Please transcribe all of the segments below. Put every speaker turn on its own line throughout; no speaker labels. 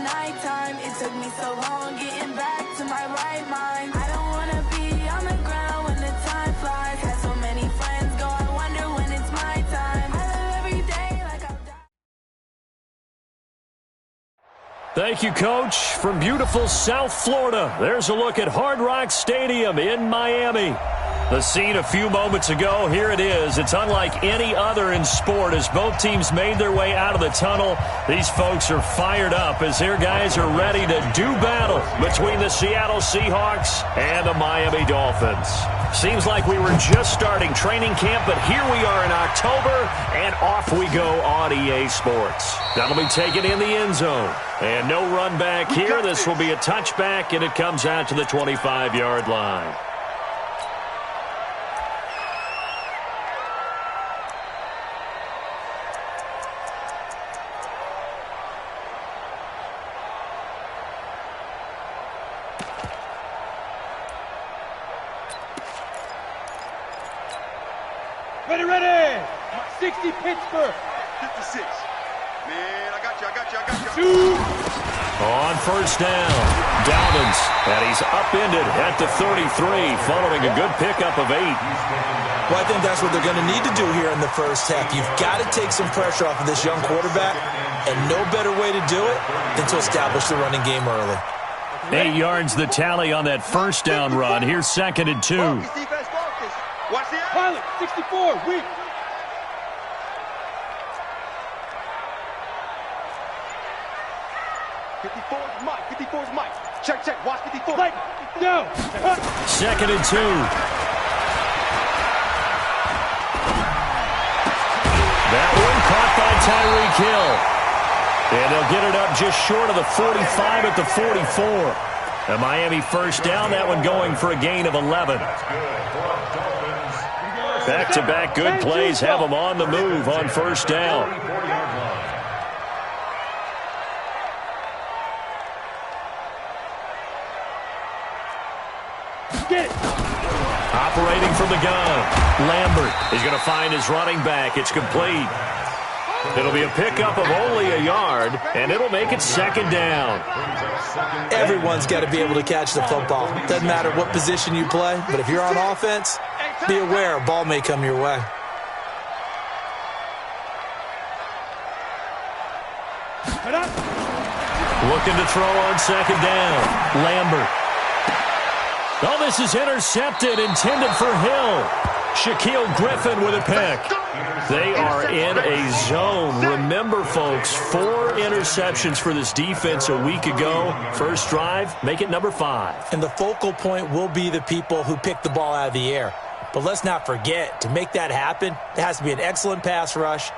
nighttime. It took me so long getting back to my right mind. I don't wanna be on the ground when the time flies. Had so many friends go, I wonder when it's my time. I live every day like I've died.
Thank you, Coach. From beautiful South Florida, there's a look at Hard Rock Stadium in Miami. The scene a few moments ago, here it is. It's unlike any other in sport as both teams made their way out of the tunnel. These folks are fired up as their guys are ready to do battle between the Seattle Seahawks and the Miami Dolphins. Seems like we were just starting training camp, but here we are in October, and off we go on EA Sports. That'll be taken in the end zone. And no run back here. This will be a touchback, and it comes out to the 25-yard line.
Ready! 60 Pittsburgh.
56. Man, I got you.
Shoot!
On first down, Dobbins, and he's upended at the 33, following a good pickup of 8.
Well, I think that's what they're going to need to do here in the first half. You've got to take some pressure off of this young quarterback, and no better way to do it than to establish the running game early.
8 yards the tally on that first down run. Here's 2nd and 2.
Watch the
Pilot, 64, weak.
Mike. Check. Watch 54.
Right. No.
2nd and 2. That one caught by Tyreek Hill. And they'll get it up just short of the 45 at the 44. A Miami first down, that one going for a gain of 11. Back-to-back good plays have them on the move on first down.
Get it.
Operating from the gun, Lambert is going to find his running back. It's complete. It'll be a pickup of only a yard, and it'll make it 2nd down.
Everyone's got to be able to catch the football. Doesn't matter what position you play, but if you're on offense, be aware a ball may come your way.
Looking to throw on 2nd down, Lambert. Oh, this is intercepted, intended for Hill. Shaquille Griffin with a pick. They are in a zone. Remember, folks, 4 interceptions for this defense a week ago. First drive, make it number 5.
And the focal point will be the people who pick the ball out of the air. But let's not forget, to make that happen, it has to be an excellent pass rush,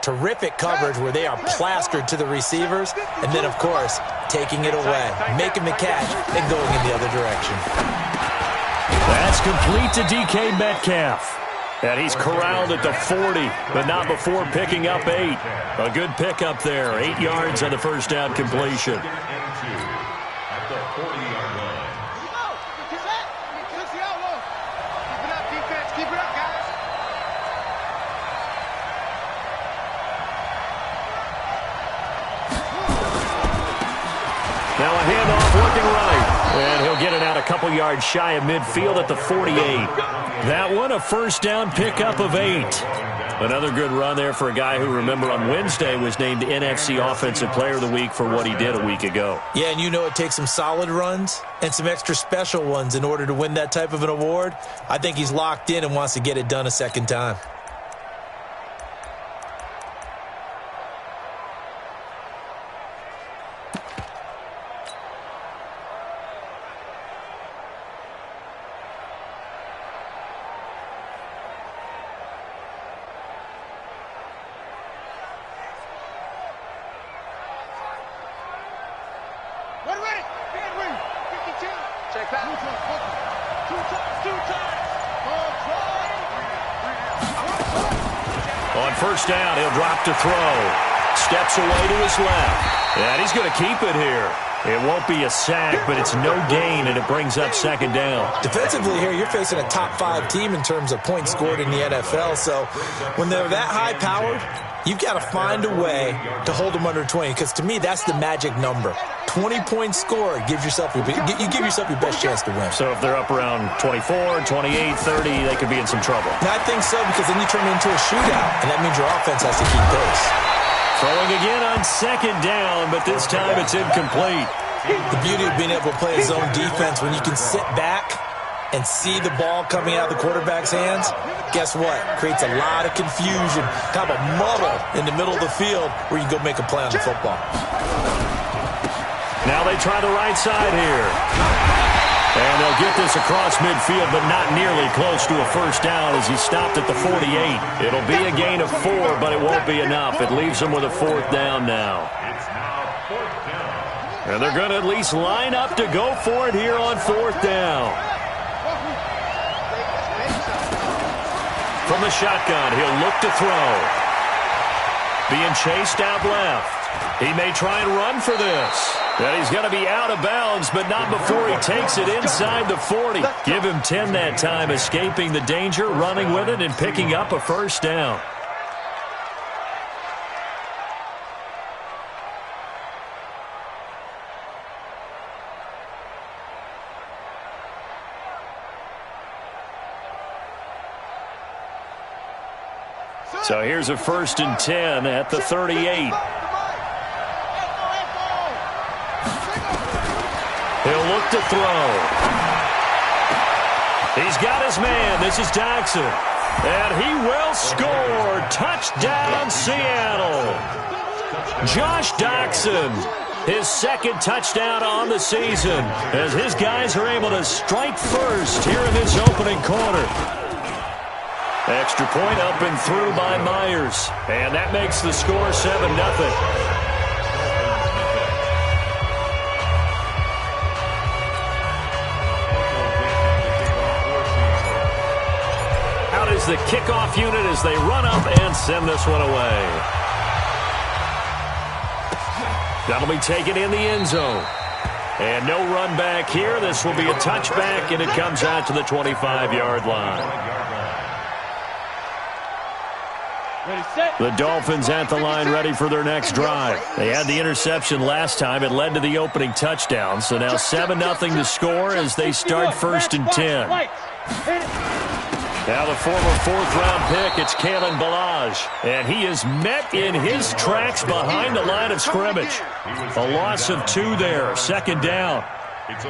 terrific coverage where they are plastered to the receivers, and then, of course, taking it away, making the catch, and going in the other direction.
That's complete to DK Metcalf. And he's corralled at the 40, but not before picking up 8. A good pickup there, 8 yards on the first down completion. Now a handoff looking right. And he'll get it out a couple yards shy of midfield at the 48. That one, a first down pickup of 8. Another good run there for a guy who, remember, on Wednesday was named NFC Offensive Player of the Week for what he did a week ago.
Yeah, and you know it takes some solid runs and some extra special ones in order to win that type of an award. I think he's locked in and wants to get it done a second time.
On first down, he'll drop to throw. Steps away to his left. And he's going to keep it here. It won't be a sack, but it's no gain, and it brings up 2nd down.
Defensively here, you're facing a top 5 team in terms of points scored in the NFL. So when they're that high-powered, You've got to find a way to hold them under 20, because to me, that's the magic number. 20-point score gives yourself you give yourself your best chance to win.
So if they're up around 24, 28, 30, they could be in some trouble.
And I think so, because then you turn it into a shootout, and that means your offense has to keep pace.
Throwing again on second down, but this time it's incomplete.
The beauty of being able to play a zone defense, when you can sit back and see the ball coming out of the quarterback's hands, guess what? Creates a lot of confusion, kind of a muddle in the middle of the field where you can go make a play on the football.
Now they try the right side here. And they'll get this across midfield, but not nearly close to a first down as he stopped at the 48. It'll be a gain of 4, but it won't be enough. It leaves them with a fourth down now. And they're going to at least line up to go for it here on fourth down. From the shotgun, he'll look to throw. Being chased out left. He may try and run for this. And he's going to be out of bounds, but not before he takes it inside the 40. Give him 10 that time, escaping the danger, running with it, and picking up a first down. So here's a 1st and 10 at the 38. He'll look to throw. He's got his man. This is Doxson. And he will score. Touchdown, Seattle. Josh Doxson, his second touchdown on the season, as his guys are able to strike first here in this opening quarter. Extra point up and through by Myers. And that makes the score 7-0. Is the kickoff unit as they run up and send this one away. That'll be taken in the end zone. And no run back here. This will be a touchback, and it comes out to the 25-yard line. The Dolphins at the line, ready for their next drive. They had the interception last time. It led to the opening touchdown. So now 7-0 to score as they start 1st and 10. Now the former 4th-round pick, it's Kalen Ballage. And he is met in his tracks behind the line of scrimmage. A loss of 2 there, 2nd down.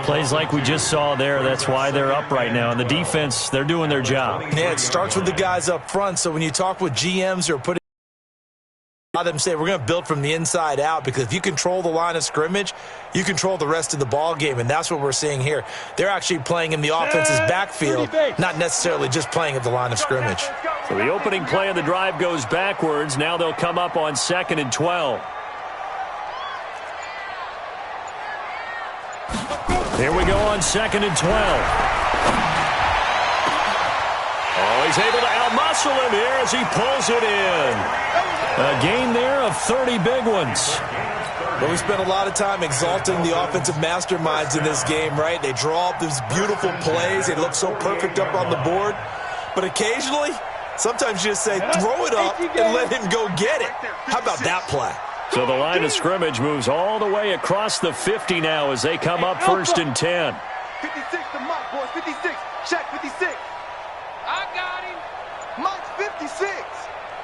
Plays like we just saw there, that's why they're up right now. And the defense, they're doing their job.
Yeah, it starts with the guys up front. So when you talk with GMs who are putting a lot of them say we're going to build from the inside out, because if you control the line of scrimmage, you control the rest of the ball game, and that's what we're seeing here. They're actually playing in the offense's backfield, not necessarily just playing at the line of scrimmage.
So the opening play of the drive goes backwards. Now they'll come up on 2nd and 12. Here we go on 2nd and 12. Oh, he's able to outmuscle him here as he pulls it in. A gain there of 30 big ones.
But we spent a lot of time exalting the offensive masterminds in this game, right? They draw up these beautiful plays. They look so perfect up on the board. But occasionally, sometimes you just say, throw it up and let him go get it. How about that play?
So the line of scrimmage moves all the way across the 50 now as they come up 1st and 10.
56 to Mike, boys. 56. Check 56. I got him. Mike's 56.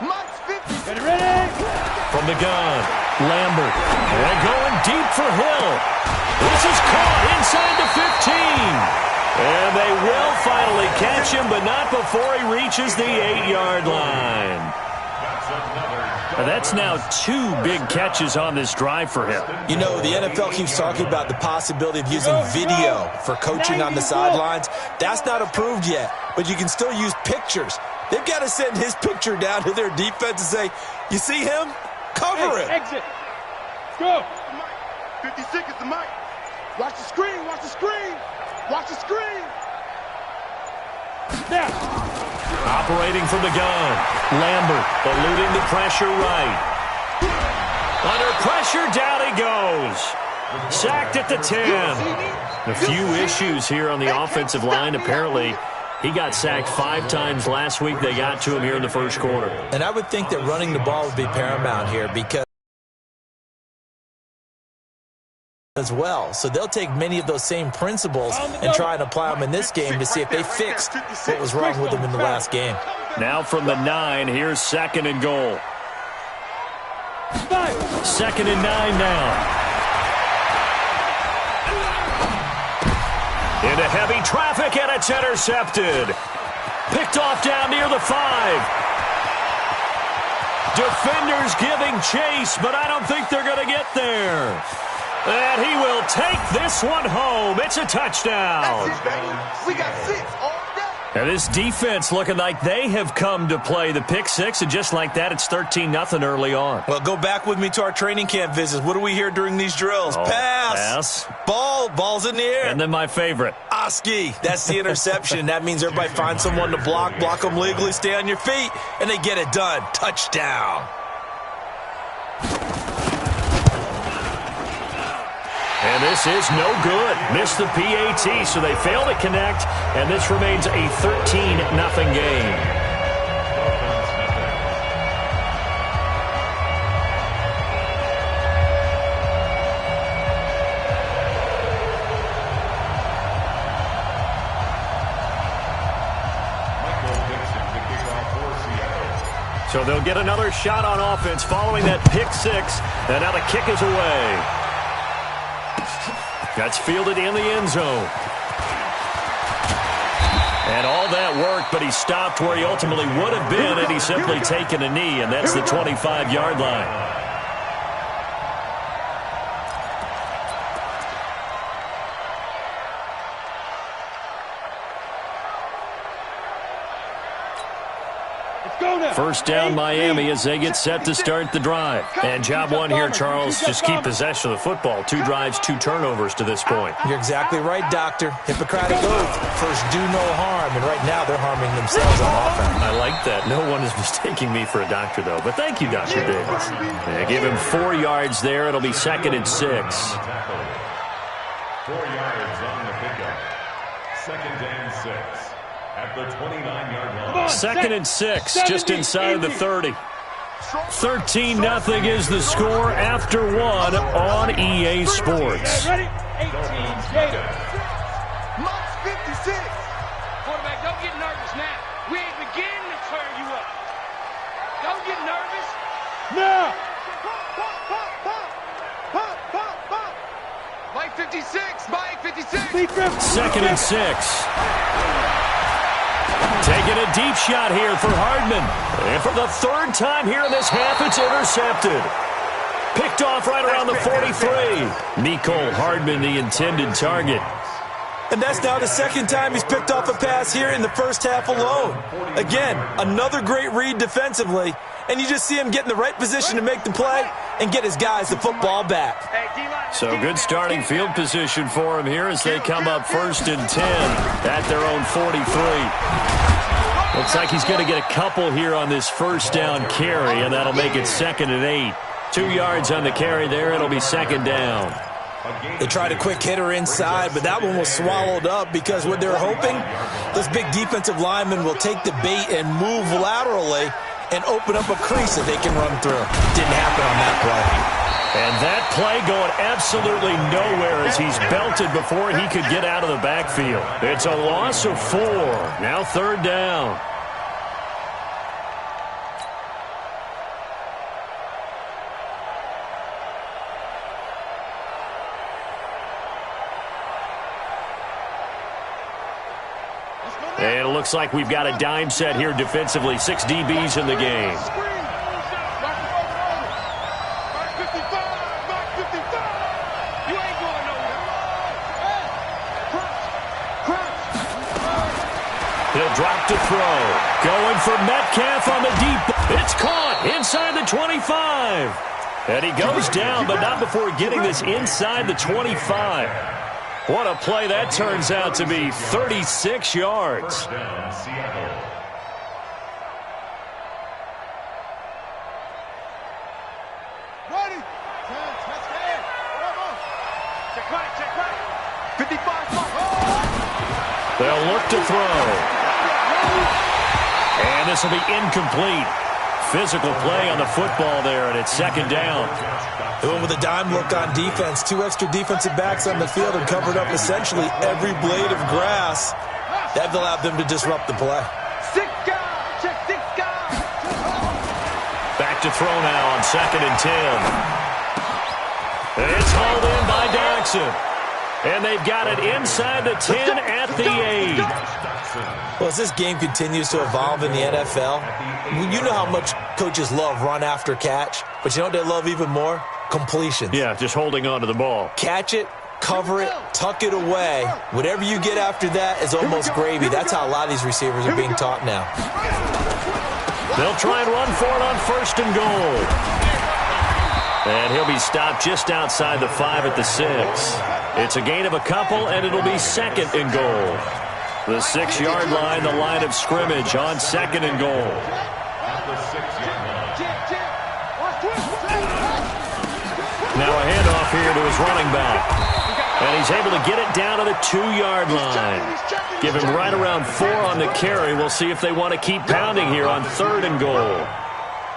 Mike's 56.
Get ready.
From the gun, Lambert. And going deep for Hill. This is caught inside the 15. And they will finally catch him, but not before he reaches the 8-yard line. And that's now 2 big catches on this drive for him.
You know, the NFL keeps talking about the possibility of using video for coaching on the sidelines. That's not approved yet, but you can still use pictures. They've got to send his picture down to their defense and say, you see him? Cover him.
Exit. Go.
56 is the mic.
Watch the screen. Watch the screen. Watch the screen. Now.
Operating from the gun. Lambert eluding the pressure right. Under pressure, down he goes. Sacked at the 10. A few issues here on the offensive line. Apparently, He got sacked 5 times last week. They got to him here in the first quarter.
And I would think that running the ball would be paramount here because as well. So they'll take many of those same principles and try and apply them in this game to see if they fixed what was wrong with them in the last game.
Now from the 9, here's 2nd and goal. 2nd and 9 now. Into heavy traffic, and it's intercepted. Picked off down near the 5. Defenders giving chase, but I don't think they're going to get there. And he will take this one home. It's a touchdown.
That's it, baby. We got 6 all day.
And this defense looking like they have come to play the pick 6, and just like that, it's 13-0 early on.
Well, go back with me to our training camp visits. What do we hear during these drills? Pass. Ball's in the air.
And then my favorite.
Oski. That's the interception. That means everybody finds someone to block them legally, stay on your feet, and they get it done. Touchdown.
And this is no good. Missed the PAT, so they fail to connect, and this remains a 13-0 game. So they'll get another shot on offense following that pick 6, and now the kick is away. That's fielded in the end zone. And all that worked, but he stopped where he ultimately would have been had he simply taken a knee, and that's the 25-yard line. First down, Miami, as they get set to start the drive. And job one here, Charles, just keep possession of the football. 2 drives, 2 turnovers to this point.
You're exactly right, Doctor. Hippocratic oath. First, do no harm. And right now, they're harming themselves on offense.
I like that. No one is mistaking me for a doctor, though. But thank you, Dr. Davis. They give him 4 yards there. It'll be 2nd and 6. 4
yards on the pickup. 2nd and 6. At the 29-yard line.
2nd and 6, just inside the 30. 13-0 is the score after 1 on EA Sports.
Ready? 18, Gator.
March 56.
Quarterback, don't get nervous now. We ain't beginning to turn you up. Don't get nervous.
Now.
Mike 56. Mike 56.
2nd and 6. Taking a deep shot here for Hardman. And for the 3rd time here in this half, it's intercepted. Picked off right around the 43. Nicole Hardman, the intended target.
And that's now the 2nd time he's picked off a pass here in the first half alone. Again, another great read defensively. And you just see him get in the right position to make the play and get his guys the football back.
So good starting field position for him here as they come up 1st and 10 at their own 43. Looks like he's going to get a couple here on this first down carry, and that'll make it 2nd and 8. 2 yards on the carry there. It'll be 2nd down.
They tried a quick hitter inside, but that one was swallowed up because what they're hoping, this big defensive lineman will take the bait and move laterally and open up a crease that they can run through. Didn't happen on that play.
And that play going absolutely nowhere as he's belted before he could get out of the backfield. It's a loss of 4. Now 3rd down. And it looks like we've got a dime set here defensively. 6 DBs in the game. He'll drop to throw. Going for Metcalf on the deep. It's caught inside the 25. And he goes down, but not before getting this inside the 25. What a play that turns out to be. 36 yards.
Ready.
Check right. 55.
They'll look to throw. And this will be incomplete. Physical play on the football there, and it's second down.
They went with a dime look on defense. 2 extra defensive backs on the field and covered up essentially every blade of grass. That allowed them to disrupt the play.
6 guys. Check 6 guys.
Back to throw now on 2nd and 10. It's hauled in by Jackson. And they've got it inside the 10 at the 8.
Well, as this game continues to evolve in the NFL, you know how much coaches love run after catch, but you know what they love even more? Completions.
Yeah, just holding on to the ball.
Catch it, cover it, tuck it away. Whatever you get after that is almost gravy. That's how a lot of these receivers are being taught now.
They'll try and run for it on 1st and goal. And he'll be stopped just outside the 5 at the 6. It's a gain of a couple, and it'll be 2nd and goal. The 6-yard line, the line of scrimmage on 2nd and goal. Now a handoff here to his running back. And he's able to get it down to the 2-yard line. Give him right around 4 on the carry. We'll see if they want to keep pounding here on 3rd and goal.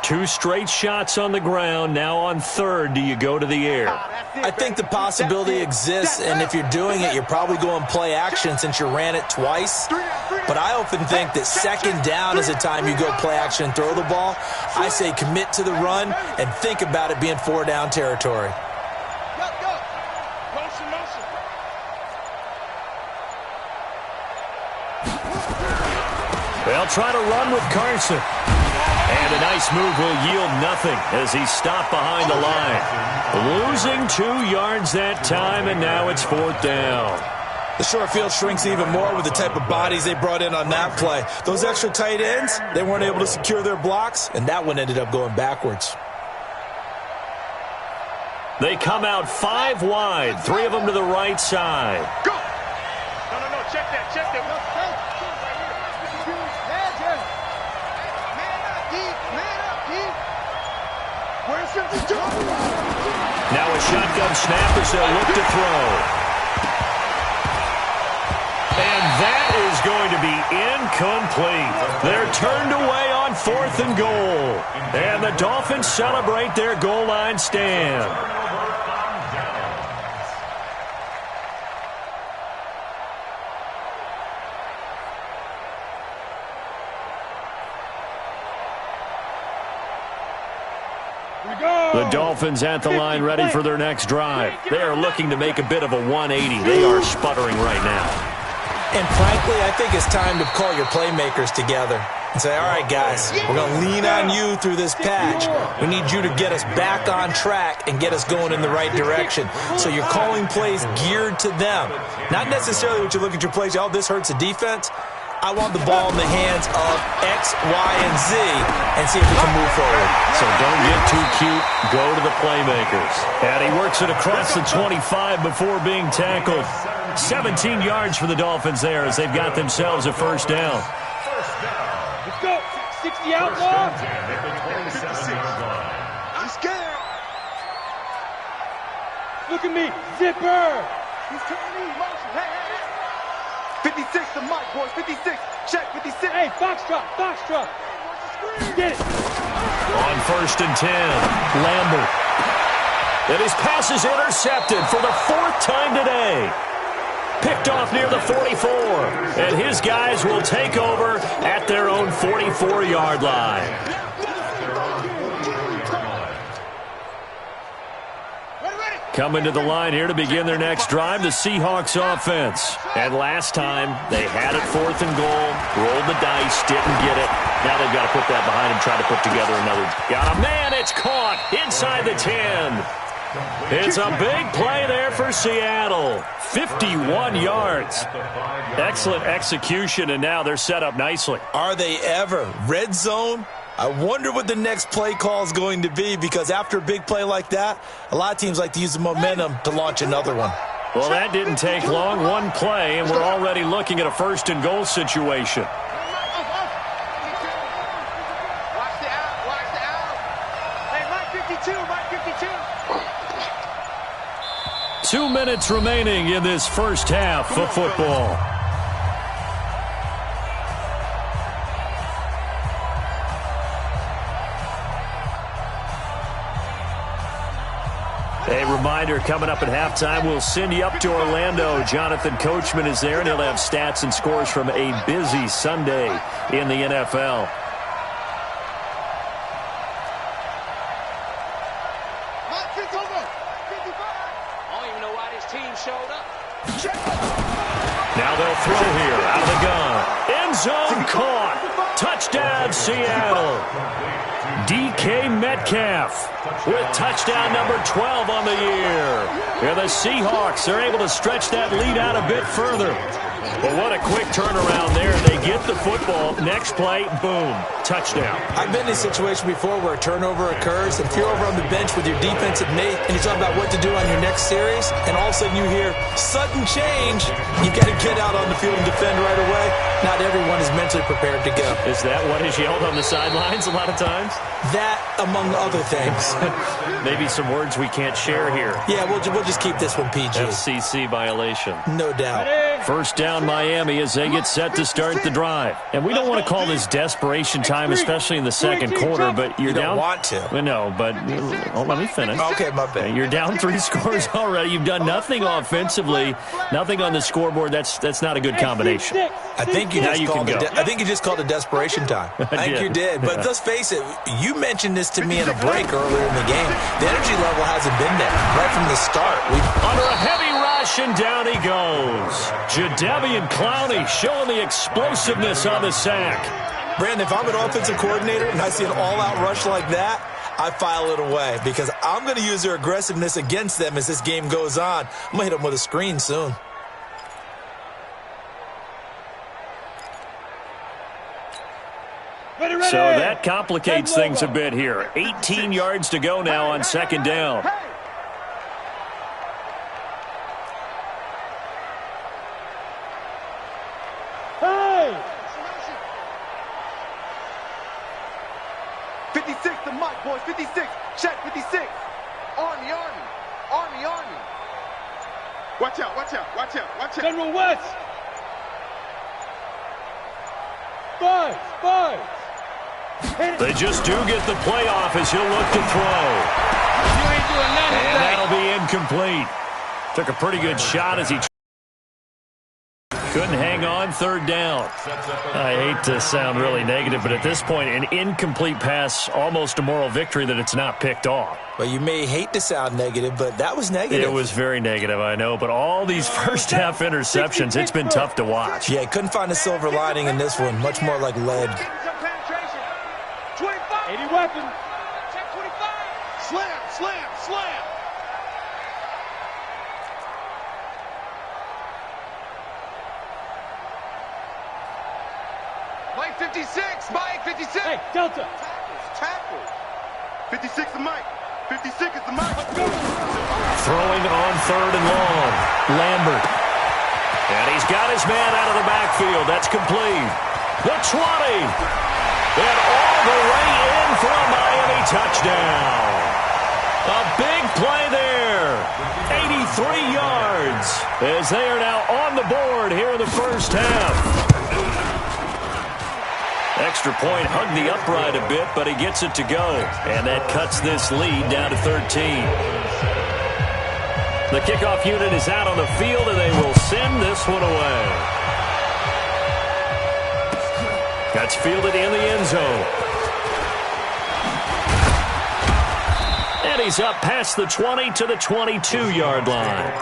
2 straight shots on the ground. Now on 3rd, do you go to the air?
I think the possibility exists, and if you're doing it, you're probably going play action since you ran it twice. But I often think that 2nd down is the time you go play action and throw the ball. I say commit to the run and think about it being 4-down territory.
They'll try to run with Carson. And a nice move will yield nothing as he's stopped behind the line. Losing 2 yards that time, and now it's 4th down.
The short field shrinks even more with the type of bodies they brought in on that play. Those extra tight ends, they weren't able to secure their blocks, and that one ended up going backwards.
They come out 5 wide, 3 of them to the right side.
Go! No, check that.
Now a shotgun snap as they'll look to throw. And that is going to be incomplete. They're turned away on 4th and goal. And the Dolphins celebrate their goal line stand. The Dolphins at the line ready for their next drive. They are looking to make a bit of a 180. They are sputtering right now.
And frankly, I think it's time to call your playmakers together and say, all right, guys, we're going to lean on you through this patch. We need you to get us back on track and get us going in the right direction. So you're calling plays geared to them. Not necessarily what you look at your plays, oh, this hurts the defense. I want the ball in the hands of X, Y, and Z and see if we can move forward.
So don't get too cute. Go to the playmakers. And he works it across the 25 before being tackled. 17 yards for the Dolphins there as they've got themselves a 1st down.
Let's go. 60 outlaw.
I'm scared.
Look at me. Zipper.
He's turning in motion. Hey. 56 to Mike, boys. 56. Check 56.
Hey, foxtrot. Get it.
On 1st and 10, Lambert. And his pass is intercepted for the 4th time today. Picked off near the 44. And his guys will take over at their own 44-yard line. Coming to the line here to begin their next drive, the Seahawks offense. And last time, they had it 4th and goal, rolled the dice, didn't get it. Now they've got to put that behind them, try to put together another. Got a man, it's caught inside the 10. It's a big play there for Seattle. 51 yards. Excellent execution, and now they're set up nicely.
Are they ever? Red zone? I wonder what the next play call is going to be, because after a big play like that, a lot of teams like to use the momentum to launch another one.
Well, that didn't take long. One play, and we're already looking at a 1st and goal situation.
Watch the out. Hey, Mike 52.
2 minutes remaining in this first half of football. reminder, coming up at halftime, we'll send you up to Orlando. Jonathan Coachman is there, and he'll have stats and scores from a busy Sunday in the NFL. Now they'll throw here out of the gun. End zone caught. Touchdown, Seattle. DK Metcalf with touchdown number 12 on the year. Here the Seahawks are able to stretch that lead out a bit further. But what a quick turnaround there. They get the football. Next play, boom, touchdown.
I've been in a situation before where a turnover occurs, and if you're over on the bench with your defensive mate and you're talking about what to do on your next series, and all of a sudden you hear sudden change, you've got to get out on the field and defend right away. Not everyone is mentally prepared to go.
Is that what is yelled on the sidelines a lot of times?
That, among other things.
Maybe some words we can't share here.
Yeah, we'll just keep this one PG.
FCC violation.
No doubt.
First down Miami as they get set to start the drive. And we don't want to call this desperation time, especially in the second quarter, but you're down.
You don't want to.
Well, no, but let me finish.
Okay, my bad.
You're down 3 scores already. You've done nothing offensively, nothing on the scoreboard. That's not a good combination.
I think you just called it desperation time. I think you did. But let's face it, you mentioned this to me in a break earlier in the game. The energy level hasn't been there right from the start.
Under a heavy rush, and down he goes. Jadeveon Clowney showing the explosiveness on the sack.
Brandon, if I'm an offensive coordinator and I see an all-out rush like that, I file it away because I'm going to use their aggressiveness against them as this game goes on. I'm going to hit them with a screen soon.
So that complicates things a bit here. 18 yards to go now on second down.
Hey!
56 to Mike, boys. 56. Check, 56. Army. Watch out.
General West! Five!
They just do get the playoff as he'll look to throw.
You ain't doing nothing
And
today.
that'll be incomplete. Took a pretty good shot as he couldn't hang on. Third down. I hate to sound really negative, but at this point, an incomplete pass, almost a moral victory that it's not picked off.
Well, you may hate to sound negative, but that was negative.
It was very negative, I know, but all these first-half interceptions, it's been tough to watch.
Yeah, couldn't find a silver lining in this one. Much more like lead.
80 weapon.
Check 25.
Slam.
Mike 56. Mike 56.
Hey, Delta.
Tackle. 56 to Mike. 56 is the Mike.
Throwing on third and long. Lambert. And he's got his man out of the backfield. That's complete. The 20. And all the way in for a Miami touchdown. A big play there. 83 yards as they are now on the board here in the first half. Extra point hugged the upright a bit, but he gets it to go. And that cuts this lead down to 13. The kickoff unit is out on the field, and they will send this one away. That's fielded in the end zone. And he's up past the 20 to the 22-yard line.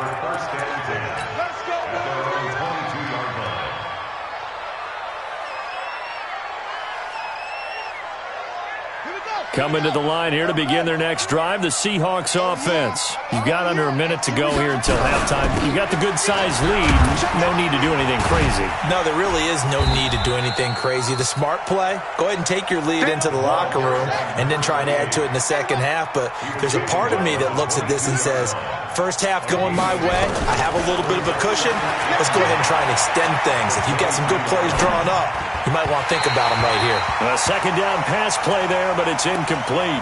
Coming to the line here to begin their next drive, the Seahawks offense. You've got under a minute to go here until halftime. You've got the good-sized lead. No need to do anything crazy.
No, there really is no need to do anything crazy. The smart play, go ahead and take your lead into the locker room and then try and add to it in the second half. But there's a part of me that looks at this and says, first half going my way, I have a little bit of a cushion. Let's go ahead and try and extend things. If you've got some good plays drawn up, you might want to think about them right here.
A second down pass play there, but it's incomplete.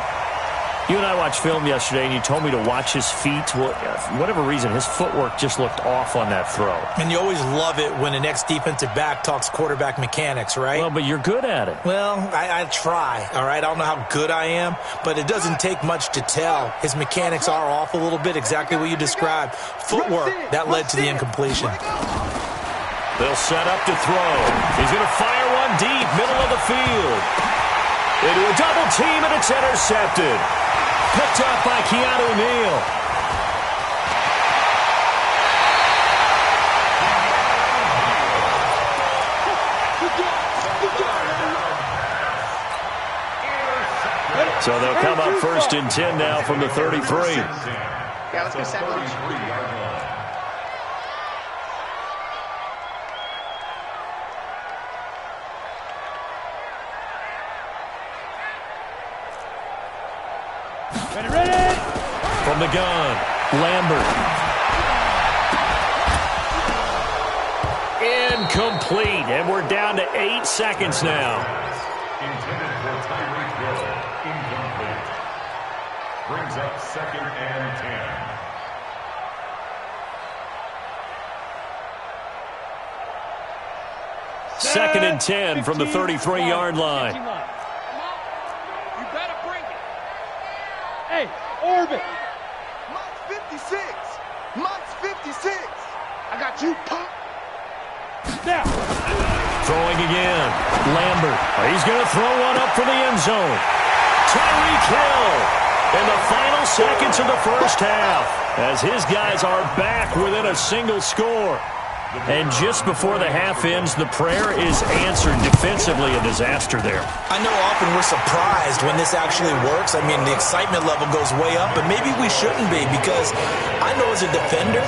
You and I watched film yesterday, and you told me to watch his feet. Well, for whatever reason, his footwork just looked off on that throw.
And you always love it when the next defensive back talks quarterback mechanics, right?
Well, but you're good at it.
Well, I try, all right? I don't know how good I am, but it doesn't take much to tell. His mechanics are off a little bit, exactly what you described. Footwork, that led to the incompletion.
They'll set up to throw. He's going to fire one deep, middle of the field. Into a double team, and it's intercepted. Picked up by Keanu Neal. So they'll come up 1st and 10 now from the 33.
Yeah, let's go second.
Ready!
From the gun, Lambert. Incomplete, and we're down to 8 seconds now.
Intended for Tyreek Hill. Incomplete. Brings up 2nd and 10.
2nd and 10 from the 33-yard line.
You better bring it.
Hey, orbit.
Mike's 56. Mike's 56.
I got you, Pop. Now.
Throwing again. Lambert. He's going to throw one up for the end zone. Tyreek Hill in the final seconds of the first half as his guys are back within a single score. And just before the half ends, the prayer is answered. Defensively, a disaster there.
I know often we're surprised when this actually works. I mean, the excitement level goes way up, and maybe we shouldn't be because I know as a defender,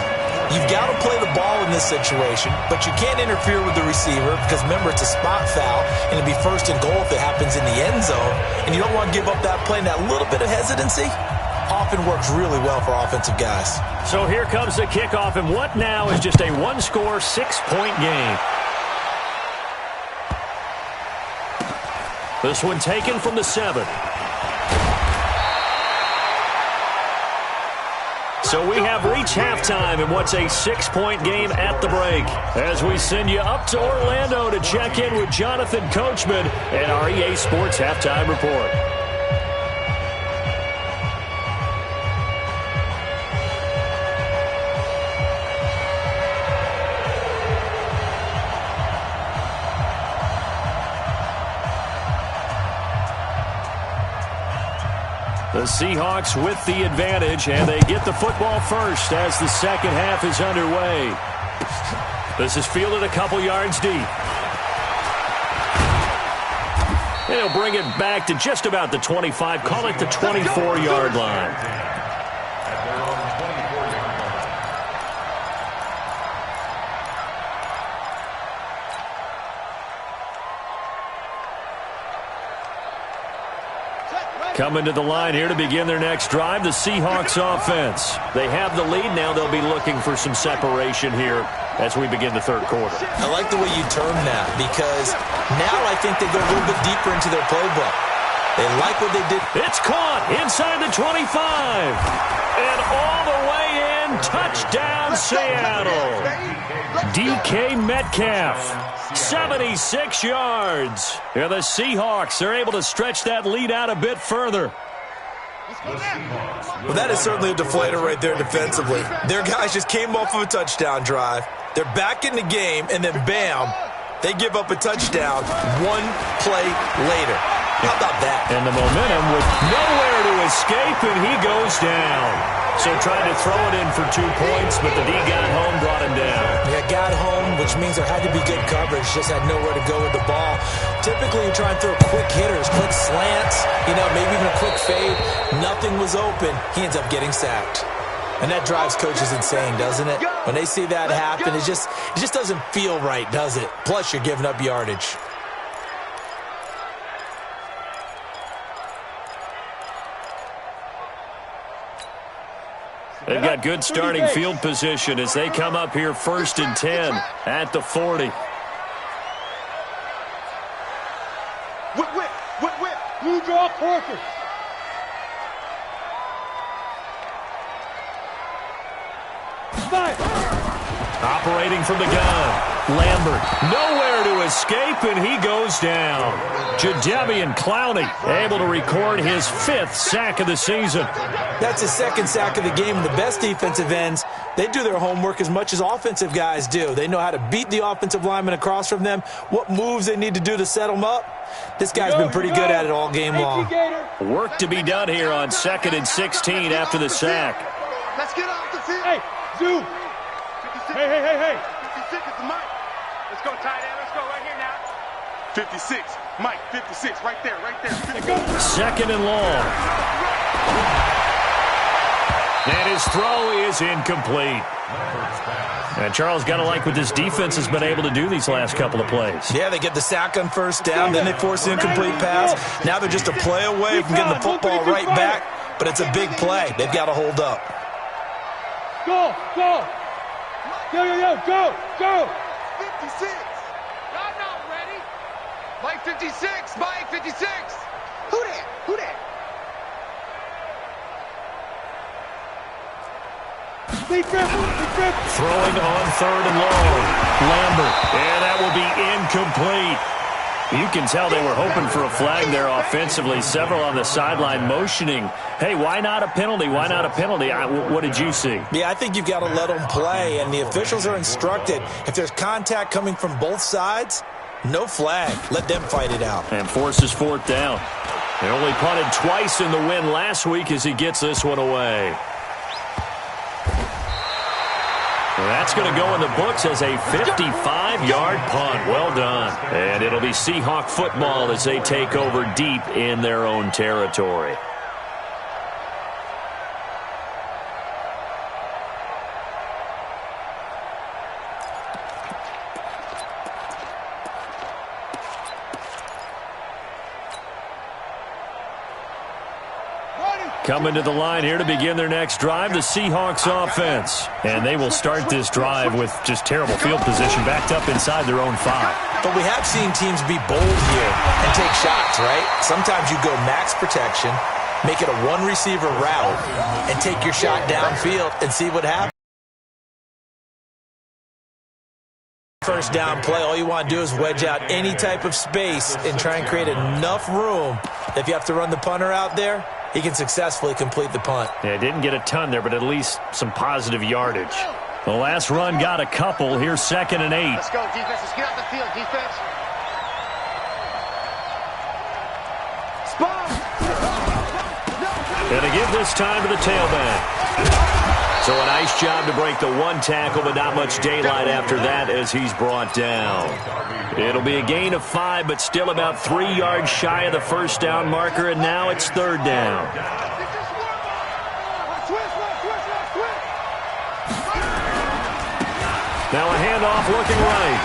you've got to play the ball in this situation, but you can't interfere with the receiver because, remember, it's a spot foul, and it'd be 1st and goal if it happens in the end zone, and you don't want to give up that play and that little bit of hesitancy. Often works really well for offensive guys.
So here comes the kickoff, and what now is just a one-score, 6-point game. This one taken from the 7. So we have reached halftime in what's a 6-point game at the break. As we send you up to Orlando to check in with Jonathan Coachman and our EA Sports Halftime Report. The Seahawks with the advantage, and they get the football first as the second half is underway. This is fielded a couple yards deep. They'll bring it back to just about the 25, call it the 24-yard line. Coming to the line here to begin their next drive, the Seahawks offense. They have the lead. Now they'll be looking for some separation here as we begin the third quarter.
I like the way you term that because now I think they go a little bit deeper into their playbook. They like what they did.
It's caught inside the 25. And all the way in, touchdown Seattle. DK Metcalf, 76 yards. And the Seahawks are able to stretch that lead out a bit further.
Well, that is certainly a deflator right there defensively. Their guys just came off of a touchdown drive. They're back in the game, and then bam, they give up a touchdown one play later. How about that?
And the momentum with nowhere to escape, and he goes down. So trying to throw it in for 2 points, but the D got home, brought him down.
Yeah, got home, which means there had to be good coverage. Just had nowhere to go with the ball. Typically, you try and throw quick hitters, quick slants, maybe even a quick fade. Nothing was open. He ends up getting sacked. And that drives coaches insane, doesn't it? When they see that happen, it just doesn't feel right, does it? Plus, you're giving up yardage.
They've got good starting field position as they come up here 1st and 10 at the 40.
Whip. Blue draw quarters.
Operating from the gun. Lambert, nowhere to escape, and he goes down. Jadeveon Clowney able to record his 5th sack of the season.
That's his 2nd sack of the game. The best defensive ends, they do their homework as much as offensive guys do. They know how to beat the offensive lineman across from them, what moves they need to do to set them up. This guy's been pretty good at it all game long.
Work to be done here on 2nd and 16 after the sack.
Let's get off the field.
Hey, Zoo. Hey.
56 is the mic.
Let's go, tight end. Let's go right here now.
56. Mike, 56. Right there.
2nd and long. And his throw is incomplete. And Charles, got to like what this defense has been able to do these last couple of plays.
Yeah, they get the sack on 1st down, then they force an incomplete pass. Now they're just a play away from getting the football right back, but it's a big play. They've got to hold up.
Go. Go.
56.
I'm not ready.
Mike, 56. Mike, 56. Who that?
Throwing on 3rd and long. Lambert, and that will be incomplete. You can tell they were hoping for a flag there offensively. Several on the sideline motioning, hey, why not a penalty? Why not a penalty? What did you see?
Yeah, I think you've got to let them play, and the officials are instructed. If there's contact coming from both sides, no flag. Let them fight it out.
And forces 4th down. They only punted twice in the win last week as he gets this one away. That's going to go in the books as a 55-yard punt. Well done. And it'll be Seahawk football as they take over deep in their own territory. Coming to the line here to begin their next drive, the Seahawks offense. And they will start this drive with just terrible field position, backed up inside their own 5.
But we have seen teams be bold here and take shots, right? Sometimes you go max protection, make it a one-receiver route, and take your shot downfield and see what happens. 1st down play, all you want to do is wedge out any type of space and try and create enough room. If you have to run the punter out there, he can successfully complete the punt.
Yeah, didn't get a ton there, but at least some positive yardage. The last run got a couple. Here's 2nd and 8.
Let's go, defense. Let's get off the field, defense.
Spot.
And to give this time to the tailback. So a nice job to break the 1 tackle, but not much daylight after that as he's brought down. It'll be a gain of 5, but still about 3 yards shy of the 1st down marker, and now it's 3rd down. Now a handoff looking right.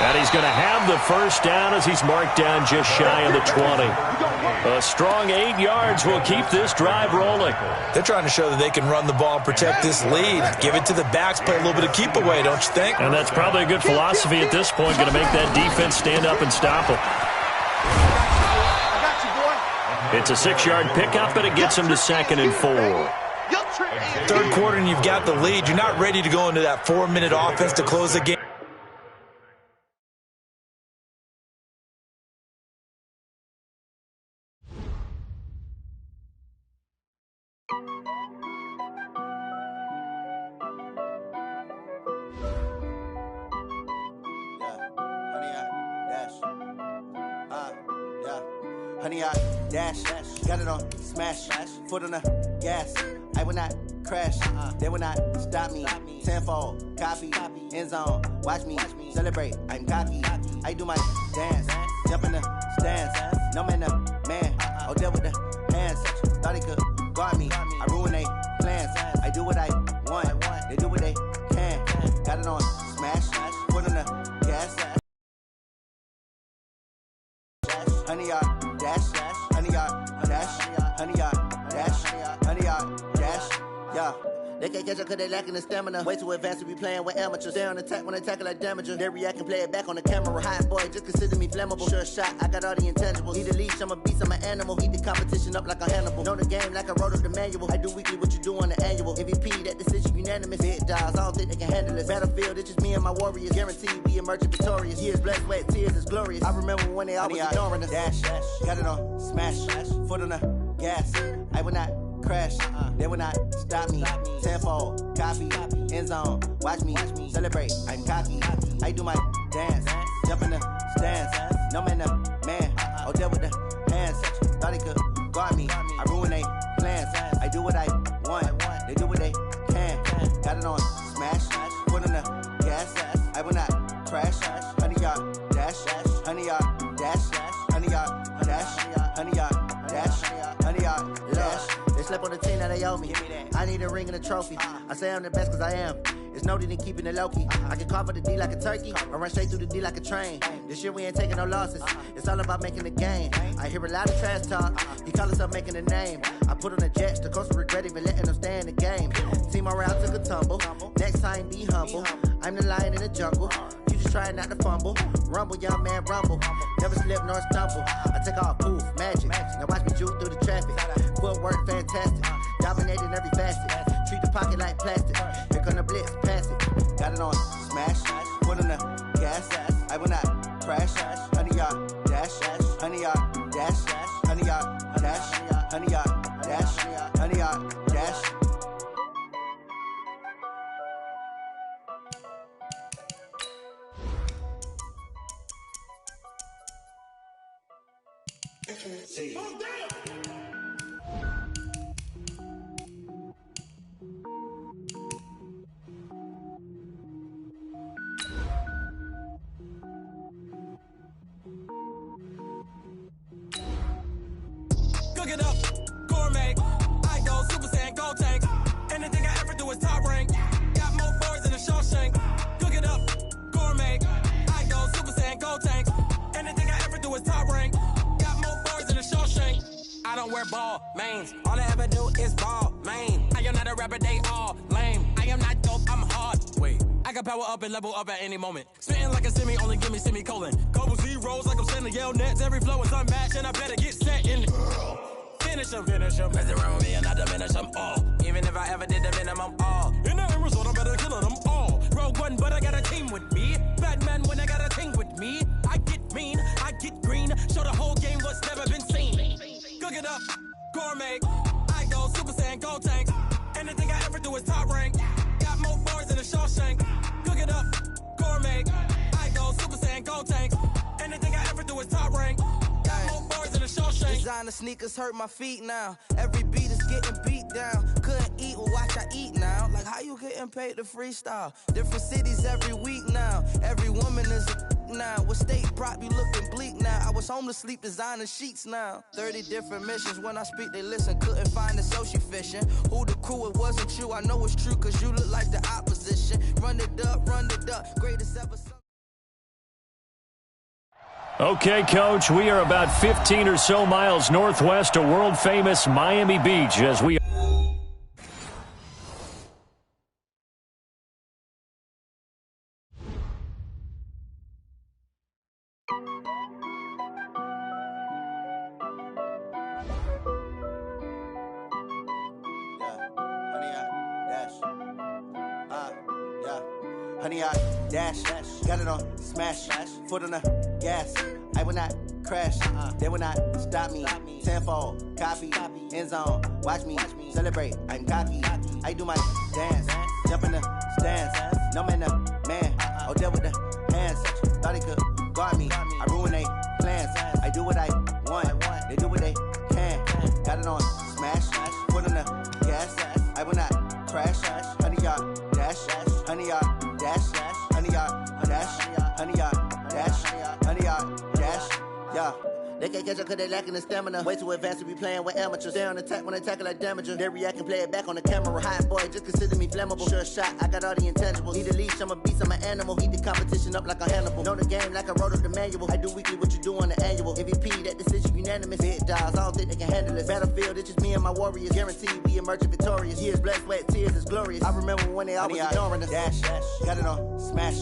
And he's going to have the 1st down as he's marked down just shy of the 20. A strong 8 yards will keep this drive rolling.
They're trying to show that they can run the ball and protect this lead. Give it to the backs, play a little bit of keep away, don't you think?
And that's probably a good philosophy at this point, going to make that defense stand up and stop them. It's a 6-yard pickup, but it gets him to 2nd and 4.
3rd quarter and you've got the lead. You're not ready to go into that 4-minute offense to close the game.
Honey, I dash, got it on smash, foot on the gas. I will not crash, they will not stop me. Tenfold, copy, end zone, watch me celebrate. I'm cocky, I do my dance, jump in the stands. No man, man, oh there with the hands. Thought he could guard me, I ruin they plans. I do what I want, they do what they can. Got it on smash, foot on the gas. Honey, I dash, honey, I dash, honey, I dash, honey, I dash, yeah. They can't catch up cause they lacking the stamina. Way too advanced to be playing with amateurs. Stay on attack when they tackle like damager. They react and play it back on the camera. Hot boy, just consider me flammable. Sure shot, I got all the intangibles. Need a leash, I'm a beast, I'm an animal. Eat the competition up like a Hannibal. Know the game like I wrote up the manual. I do weekly what you do on the annual. MVP, that decision unanimous. unanimous. Big dogs, I don't think they can handle us. Battlefield, it's just me and my warriors. Guaranteed we emerge victorious. Years, blood, sweat, tears is glorious. I remember when they always ignoring us. Dash, got it on, smash, foot on the gas. I will not crash, they will not stop me. Tenfold, copy, end zone, watch me celebrate. I'm cocky, I do my dance, jump in the stands. No man, oh, deal with the hands. Thought he could guard me, I ruin they plans. I do what I want, they do what they can. Got it on, smash, foot on the gas. I will not crash, 100-yard dash, 100-yard dash, 100-yard dash, 100-yard dash, 100-yard dash. They slept on the team that they owe me. I need a ring and a trophy. I say I'm the best cause I am. It's noted in keeping it low-key. I can carve up the D like a turkey or run straight through the D like a train. This year we ain't taking no losses. It's all about making the game. I hear a lot of trash talk. He call himself making a name. I put on the Jets. The coach will regret even letting them stay in the game. Team morale took a tumble. Next time be humble. I'm the lion in the jungle. You just trying not to fumble. Rumble, young man, rumble. Never slip nor stumble. I take off, poof, magic. Now watch me juke through the traffic. Footwork fantastic. Dominating every facet. Treat the pocket like plastic. Here come the blitz, pass it. Got it on, smash. Foot on the gas. I will not crash. 100-yard dash. 100-yard dash. 100-yard dash. 100-yard dash. 100-yard dash.
See. Oh, damn!
Cook it up, gourmet. I go Super Saiyan, gold tank. Anything I ever do is top rank. Got more boards than a Shawshank. Cook it up, gourmet. I go Super Saiyan, gold tank. Anything I ever do is top rank. Got more boards than a Shawshank. I don't wear ball mains. All I ever do is ball main. I am not a rapper, they all lame. I am not dope, I'm hard. Wait, I can power up and level up at any moment. Spitting like a semi, only give me semicolon. Couple zeros like I'm sending yell nets. Every flow is unmatched and I better get set in. Finish them. Mess around with me and I diminish them all. Even if I ever did the minimum, all. In the end result, I'm better killing them all. Rogue One, but I got a team with me. Batman when I got a team with me. I get mean, I get green. Show the whole game what's never been seen. Cook it up, gourmet. I go Super Saiyan, gold tank. Anything I ever do is top rank. Got more bars than a Shawshank. Cook it up, gourmet. I go Super Saiyan, gold tank. Anything I ever do is top rank. Got more bars than a Shawshank.
Designer sneakers hurt my feet now. Every beat is getting beat down. Couldn't eat, well watch I eat now. Like how you getting paid to freestyle? Different cities every week now. Every woman is a now. With state prop, you looking bleak now. I was home to sleep, designer sheets now. 30 different missions. When I speak, they listen. Couldn't find it, so she fishing. Who the crew? It wasn't you. I know it's true, cause you look like the opposition. Run it up, greatest ever.
Okay, Coach, we are about 15 or so miles northwest of world-famous Miami Beach as we...
Honey-yard dash, got it on, smash, foot on the gas. I will not crash, they will not stop me. Tenfold, copy, end zone, watch me celebrate. I'm cocky, I do my dance, jump in the stands. No man, oh, deal with the hands. Thought he could guard me, I ruin they plans. I do what I want, they do what they can. Got it on, smash, foot on the gas. I will not crash, 100-yard dash, 100-yard dash, 100-yard dash, 100-yard dash, 100-yard dash, yeah. They can't catch up cause they lacking the stamina. Way too advanced to be playing with amateurs. Stay on attack when they tackle like damager. They react and play it back on the camera. Hot boy, just consider me flammable. Sure shot, I got all the intangibles. Need a leash, I'm a beast, I'm an animal. Heat the competition up like a Hannibal. Know the game like I wrote up the manual. I do weekly what you do on the annual. MVP, that decision unanimous. Big dogs, I don't think they can handle it. Battlefield, it's just me and my warriors. Guaranteed we emerge victorious. Years, blood, sweat, tears is glorious. I remember when they always ignoring us. Dash, got it on, smash,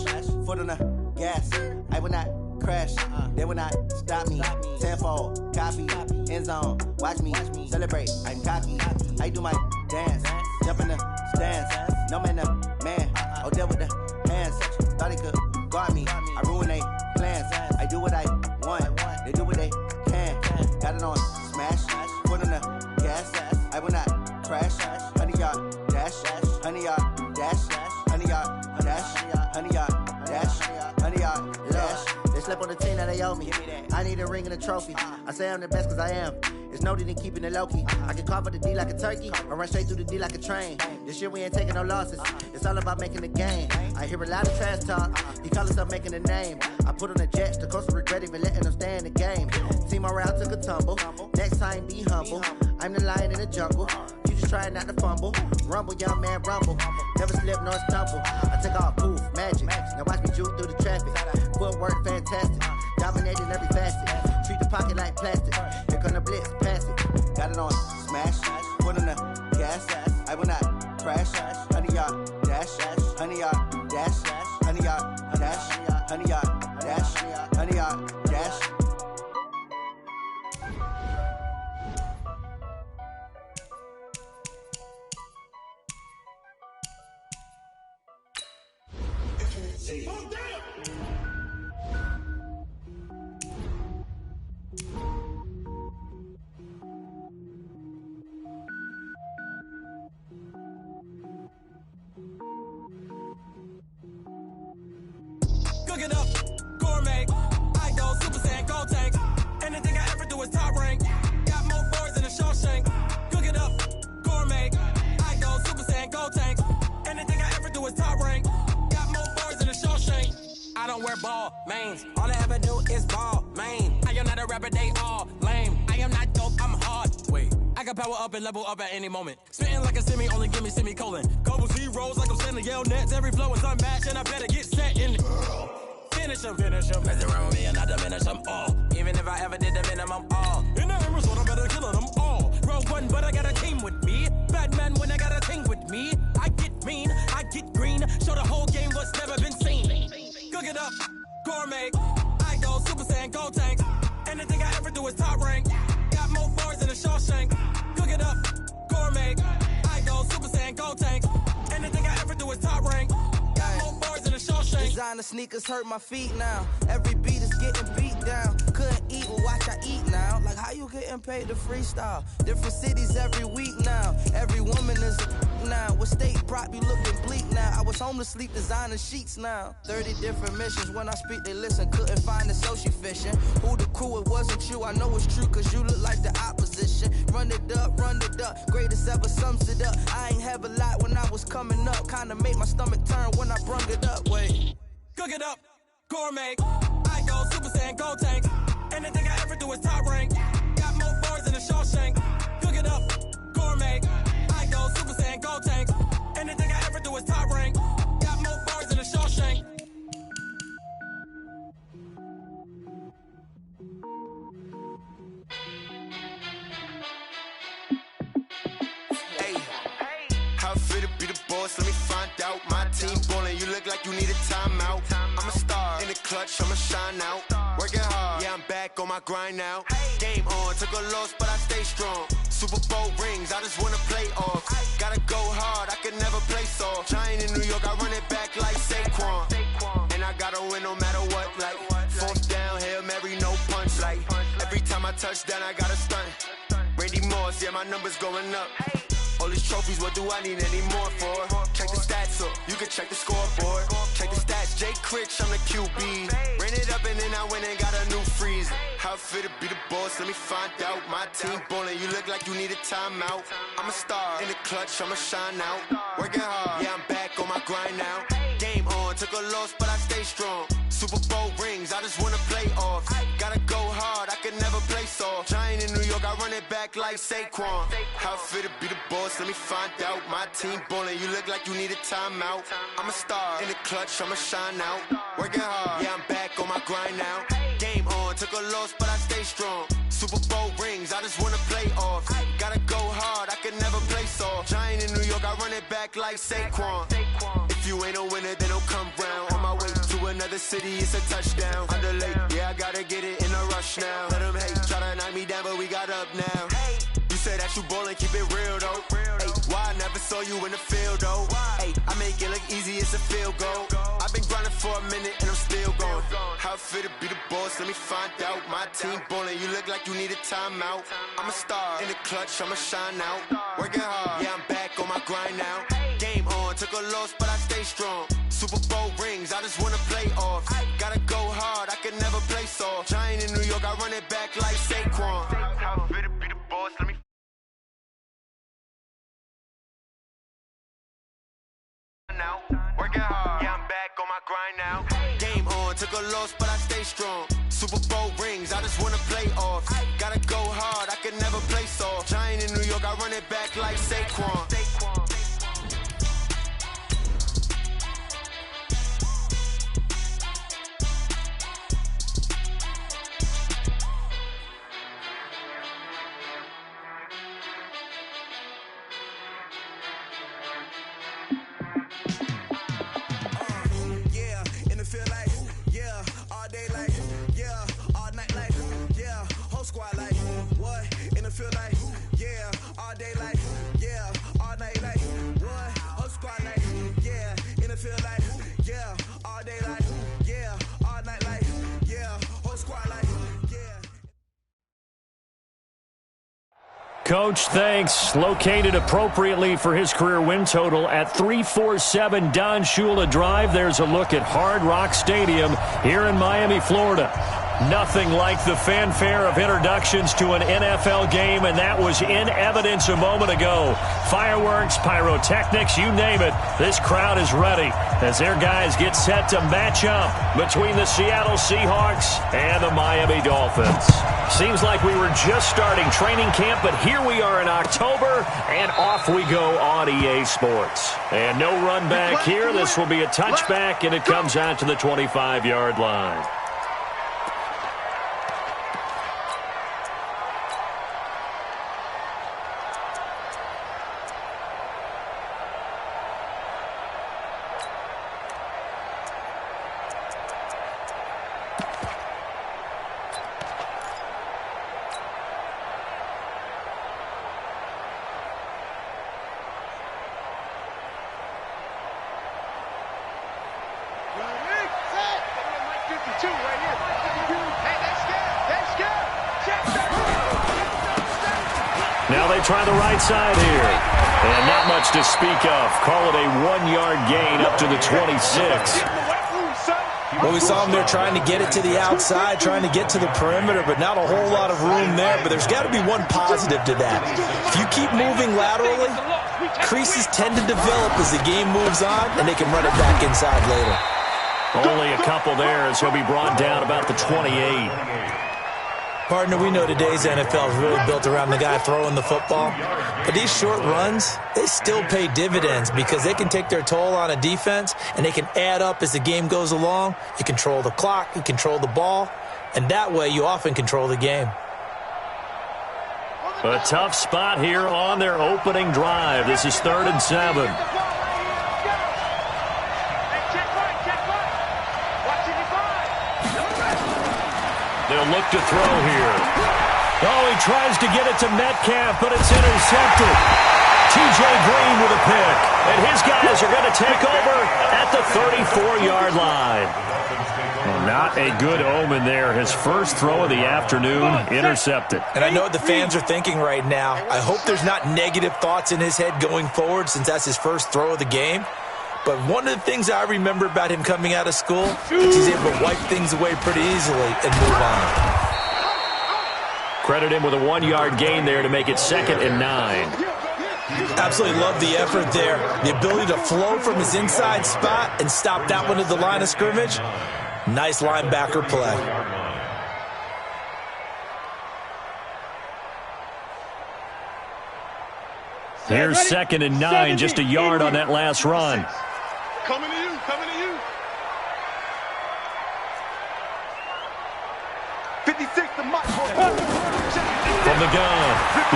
foot on the gas. I will not crash, they will not stop me. Tenfold, copy, end zone, watch me celebrate. I'm cocky, I do my dance, jump in the stands. No man, man. Oh, deal with the hands. Thought he could guard me. I ruin they plans. I do what I want. They do what they can. Got it on smash. Put on the gas. I will not crash. 100-yard dash. 100-yard dash. 100-yard dash. 100-yard dash. 100-yard dash. They slept on the team that they owe me. I need a ring and a trophy. I say I'm the best cause I am. It's noted in keeping it low-key. I can carve up the D like a turkey or run straight through the D like a train. This year we ain't taking no losses. It's all about making the game. I hear a lot of trash talk. He call himself making a name. I put on the Jets. The coach will regret even letting them stay in the game. Team morale took a tumble. Next time be humble. I'm the lion in the jungle. You just trying not to fumble. Rumble, young man, rumble. Never slip nor stumble. I take off, poof, magic. Now watch me juke through the traffic. Footwork fantastic. Dominating every facet. Treat the pocket like plastic. Here come the blitz, pass it. Got it on smash. Put on the gas. I will not crash. 100-yard dash. 100-yard dash. 100-yard dash. 100-yard dash. 100-yard dash.
Cook it up, gourmet. I go Super Saiyan, gold tank. Anything I ever do is top rank. Got more boards than a Shawshank. Cook it up, gourmet. I go Super Saiyan, gold tank. Anything I ever do is top rank. Got more boards than a Shawshank. I don't wear ball mains. All I ever do is ball main. I am not a rapper, they all lame. I am not dope, I'm hard. Wait, I can power up and level up at any moment. Spitting like a semi, only give me semicolon. Couple zeros like I'm sending yell nets. Every flow is unmatched and I better get set in. Finish him. Mess around with me and I diminish them all. Even if I ever did the minimum, all. In the hammer, so I'm better killing them all. Rogue one, but I got a team with me. Batman when I got a team with me. I get mean, I get green. Show the whole game what's never been seen. Cook it up, gourmet. I go Super Saiyan, gold tank. Anything I ever do is top rank. Got more bars than a Shawshank. Cook it up, gourmet. I go Super Saiyan, gold tank. Anything I ever do is top rank. Got more bars than a Shawshank.
Designer sneakers hurt my feet now. Every beat is getting beat down. Couldn't eat, well watch I eat now. Like how you getting paid to freestyle? Different cities every week now. Every woman is a now. With state prop, you looking bleak now. I was home to sleep, designer sheets now. 30 different missions. When I speak, they listen. Couldn't find it, so she fishing. Who the crew? It wasn't you. I know it's true, cause you look like the opposition. Run it up. Greatest ever sums it up. I ain't have a lot when I was coming up. Kinda made my stomach turn when I brung it up. Wait.
Cook it up, gourmet. I go Super Saiyan, gold tank. Anything I ever do is top rank. Got more bars than a Shawshank. Cook it up, gourmet. I go Super Saiyan, gold tank. Anything I ever do is top rank. Got more bars than a Shawshank.
How fit to be the boss? Let me find out. My team ballin', you look like you need a timeout. I'm a star in the clutch, I'ma shine out. Working hard, yeah, I'm back on my grind now. Game on, took a loss, but I stay strong. Super Bowl rings, I just wanna play off. Gotta go hard, I can never play soft. Giant in New York, I run it back like Saquon. And I gotta win no matter what, like fourth down, Hail Mary, no punch. Like every time I touch down, I gotta stunt. Randy Moss, yeah, my numbers going up. All these trophies, what do I need any more for? Check the stats up, you can check the scoreboard. Check the stats, Jay Critch, I'm the QB. Ran it up and then I went and got a new freeze. How fit to be the boss, let me find out. My team ballin', you look like you need a timeout. I'm a star in the clutch, I'ma shine out. Working hard, yeah, I'm back on my grind now. Game on, took a loss, but I stay strong. Super Bowl rings, I just wanna play off. Gotta go hard, I can never play soft. Giant in New York, I run it back like Saquon. How fit to be the boss, let me find out. My team ballin', you look like you need a timeout. I'm a star in the clutch, I'ma shine out. Working hard, yeah, I'm back on my grind now. Game on, took a loss, but I stay strong. Super Bowl rings, I just wanna play off. Gotta go hard, I can never play soft. Giant in New York, I run it back like Saquon. If you ain't a winner, then don't come round. On my way to another city, it's a touchdown. Underlay, yeah, I gotta get it in a rush now. Let them hate, try to knock me down, but we got up now. You say that you ballin', keep it real though. Ay, why I never saw you in the field though? Ay, I make it look easy as a field goal. I've been grinding for a minute and I'm still going. How it feel to be the boss? Let me find out. My team ballin', you look like you need a timeout. I'm a star in the clutch, I'ma shine out. Working hard, yeah, I'm back on my grind now. Game on, took a loss, but I stay strong. Super Bowl rings, I just wanna play off. Gotta go hard, I can never play soft. Giant in New York, I run it back like Saquon. How it feel to be the boss? Let me now. Working hard, yeah, I'm back on my grind now. Game on, took a loss, but I stay strong. Super Bowl rings, I just wanna play off. Gotta go hard, I can never play soft. Giant in New York, I run it back like Saquon.
Coach, thanks. Located appropriately for his career win total at 347 Don Shula Drive. There's a look at Hard Rock Stadium here in Miami, Florida. Nothing like the fanfare of introductions to an NFL game, and that was in evidence a moment ago. Fireworks, pyrotechnics, you name it. This crowd is ready as their guys get set to match up between the Seattle Seahawks and the Miami Dolphins. Seems like we were just starting training camp, but here we are in October, and off we go on EA Sports. And no run back here. This will be a touchback, and it comes out to the 25-yard line. Now they try the right side here. And not much to speak of. Call it a 1-yard gain up to the 26.
Well, we saw him there trying to get it to the outside, trying to get to the perimeter, but not a whole lot of room there. But there's got to be one positive to that. If you keep moving laterally, creases tend to develop as the game moves on, and they can run it back inside later.
Only a couple there as he'll be brought down about the 28.
Partner, we know today's NFL is really built around the guy throwing the football. But these short runs, they still pay dividends because they can take their toll on a defense, and they can add up as the game goes along. You control the clock, you control the ball, and that way you often control the game.
A tough spot here on their opening drive. This is 3rd and 7. They'll look to throw here. Oh, he tries to get it to Metcalf, but it's intercepted. T.J. Green with a pick. And his guys are going to take over at the 34-yard line. Well, not a good omen there. His first throw of the afternoon, intercepted.
And I know what the fans are thinking right now. I hope there's not negative thoughts in his head going forward since that's his first throw of the game. But one of the things I remember about him coming out of school is he's able to wipe things away pretty easily and move on.
Credit him with a 1-yard gain there to make it 2nd and 9.
Absolutely love the effort there. The ability to flow from his inside spot and stop that one at the line of scrimmage. Nice linebacker play.
Here's 2nd and 9, just a yard on that last run.
Coming to you, coming to you.
56 to Mike.
From the gun,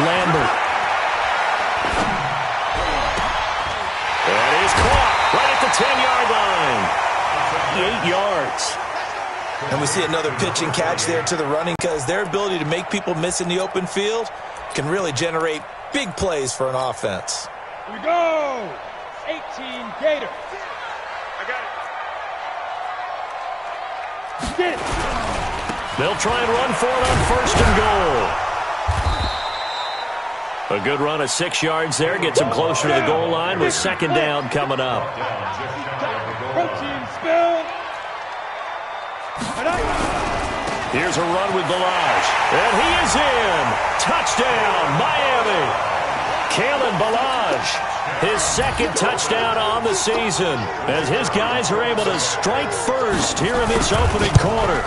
Lambert. And he's caught right at the 10-yard line. 8 yards.
And we see another pitch and catch there to the running because their ability to make people miss in the open field can really generate big plays for an offense.
Here we go. 18 Gator.
I got it.
Get it.
They'll try and run for it on 1st and goal. A good run of 6 yards there. Gets them closer to the goal line with 2nd down coming up.
Protein spill.
Here's a run with Balaj. And he is in. Touchdown, Miami. Kalen Balaj, his 2nd touchdown on the season, as his guys are able to strike first here in this opening quarter.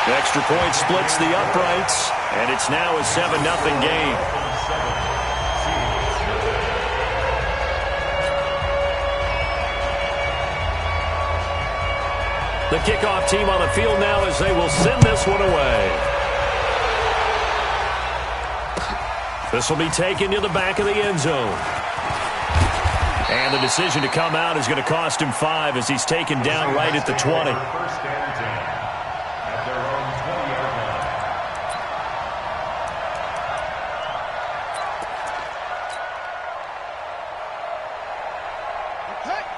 The extra point splits the uprights, and it's now a 7-0 game. The kickoff team on the field now as they will send this one away. This will be taken to the back of the end zone. And the decision to come out is going to cost him 5 as he's taken down right at the 20.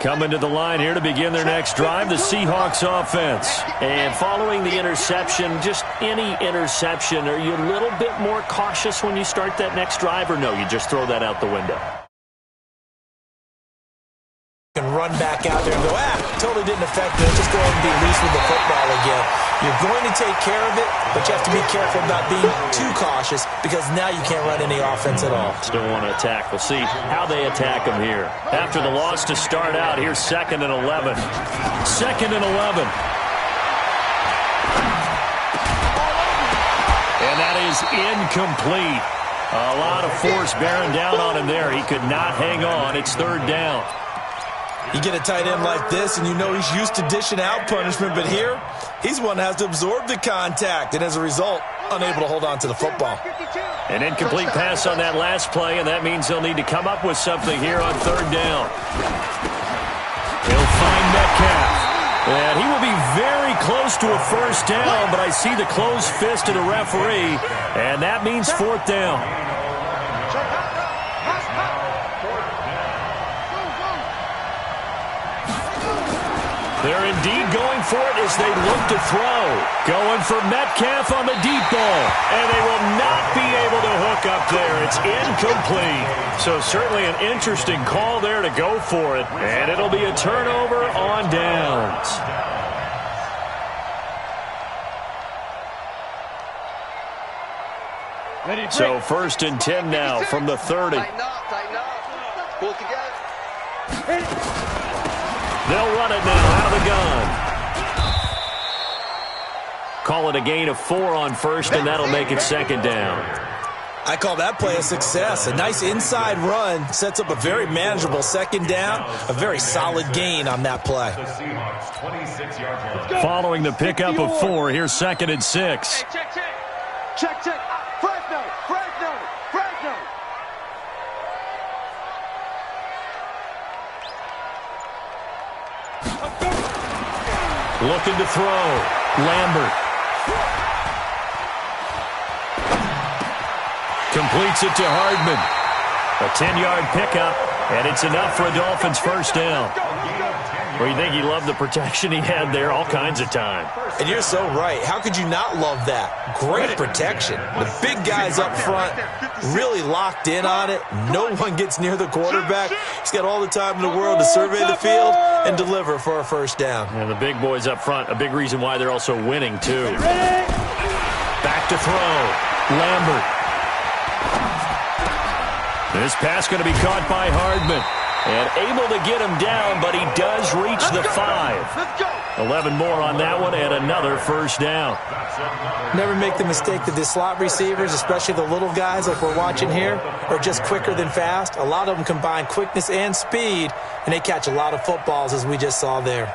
Coming to the line here to begin their next drive, the Seahawks offense. And following the interception, just any interception, are you a little bit more cautious when you start that next drive, or no, you just throw that out the window?
Can run back out there and go, totally didn't affect it. Just go ahead and be loose with the football again. You're going to take care of it, but you have to be careful about being too cautious because now you can't run any offense at all.
Still want to attack. We'll see how they attack them here. After the loss to start out, here's 2nd and 11. 2nd and 11. And that is incomplete. A lot of force bearing down on him there. He could not hang on. It's 3rd down.
You get a tight end like this, and you know he's used to dishing out punishment, but here, he's one that has to absorb the contact, and as a result, unable to hold on to the football.
An incomplete pass on that last play, and that means they'll need to come up with something here on 3rd down. He'll find Metcalf. And he will be very close to a 1st down, but I see the closed fist of the referee, and that means 4th down. They're indeed going for it as they look to throw. Going for Metcalf on the deep ball. And they will not be able to hook up there. It's incomplete. So certainly an interesting call there to go for it. And it'll be a turnover on downs. So 1st and 10 now from the 30.
Tighten up, tighten up. Pull it together.
They'll run it now out of the gun. Call it a gain of 4 on 1st, and that'll make it 2nd down.
I call that play a success. A nice inside run sets up a very manageable 2nd down. A very solid gain on that play.
Following the pickup of 4, here's 2nd and 6.
Check, check.
Check, check. Fresno, Fresno, Fresno.
Looking to throw. Lambert. Completes it to Hardman. A 10-yard pickup, and it's enough for a Dolphins 1st down. Well, you think he loved the protection he had there all kinds of time.
And you're so right. How could you not love that? Great protection. The big guys up front really locked in on it. No one gets near the quarterback. He's got all the time in the world to survey the field and deliver for a 1st down.
And the big boys up front, a big reason why they're also winning, too. Back to throw. Lambert. This pass going to be caught by Hardman. And able to get him down, but he does reach the 5. 11 more on that one, and another 1st down.
Never make the mistake that the slot receivers, especially the little guys like we're watching here, are just quicker than fast. A lot of them combine quickness and speed, and they catch a lot of footballs, as we just saw there.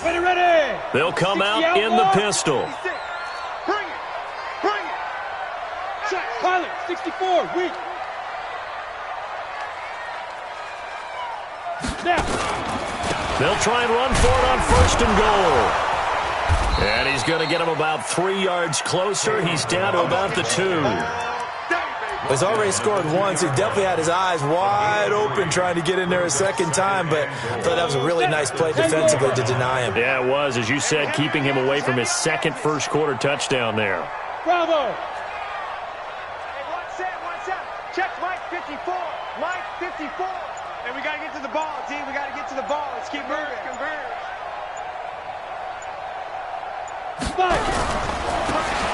Ready.
They'll come out in the pistol.
Bring it. Bring it. Check. Pilot, 64, weak. Now.
They'll try and run for it on 1st and goal. And he's going to get him about 3 yards closer. He's down to about the 2.
He's already scored once. He definitely had his eyes wide open trying to get in there a second time, but I thought that was a really nice play defensively to deny him.
Yeah, it was, as you said, keeping him away from his second first-quarter touchdown there.
Bravo!
Hey, one set. Check Mike 54. Mike 54. And we got to get to the ball, team. We got to get to the ball. Let's keep moving. Converge.